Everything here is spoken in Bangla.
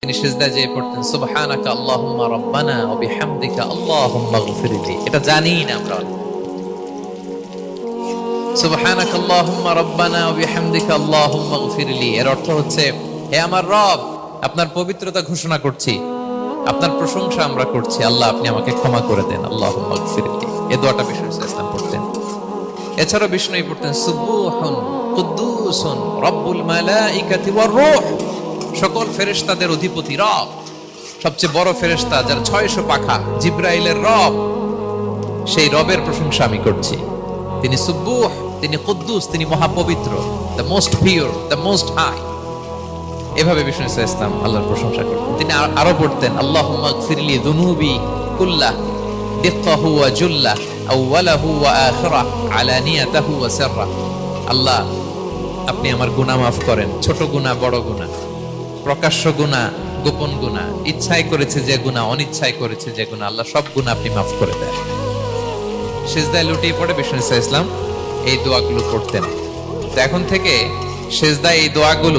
তিনি সিজদায় যেয়ে পড়তেন সুবহানাকা আল্লাহুম্মা রাব্বানা ওয়া বিহামদিকা আল্লাহুম্মা গফিরলি। এটা জানি না আমরা। সুবহানাকা আল্লাহুম্মা রাব্বানা ওয়া বিহামদিকা আল্লাহুম্মা গফিরলি এর অর্থ হচ্ছে, হে আমার রব, আপনার পবিত্রতা ঘোষণা করছি, আপনার প্রশংসা আমরা করছি, আল্লাহ আপনি আমাকে ক্ষমা করে দেন, আল্লাহুম্মা গফিরলি। এই দোয়াটা বিষ্ণু ইসলাম পড়তেন। এছাড়াও বিষ্ণু পড়তেন সুবহুন কুদ্দুসুন রব্বুল মালাইকাতি ওয়ার রূহ। সকল ফেরেশতাদের অধিপতি রব, সবচেয়ে বড় ফেরেশতা যার 600 পাখা, জিবরাইলের রব, সেই রবের প্রশংসা আমি করছি। তিনি সুবুহ, তিনি কুদ্দুস, তিনি মহাপবিত্র, the most pure, the most high. এভাবে বিষ্ণু ইসলাম আল্লাহর প্রশংসা করতেন। তিনি আরো পড়তেন আল্লাহুম্মা গফিরলি যুনুবি কুল্লাহ দিক্কাহু ওয়া জুল্লাহ আউওয়ালাহু ওয়া আখিরাহ আলানিয়াতাহু ওয়া সিররাহ। আল্লাহ আপনি আমার গুনাহ মাফ করেন, ছোট গুনাহ, বড় গুনাহ, প্রকাশ্য গুনাহ, গোপন গুনাহ, ইচ্ছায় করেছে যে গুনাহ, অনিচ্ছায় করেছে যে গুনাহ, আল্লাহ সব গুনাহ আপনি মাফ করে দেন। সিজদায় লুটিয়ে পড়ে বিষ্ণু ইসলাম এই দোয়াগুলো পড়তেন। তো এখন থেকে সিজদায় এই দোয়াগুলো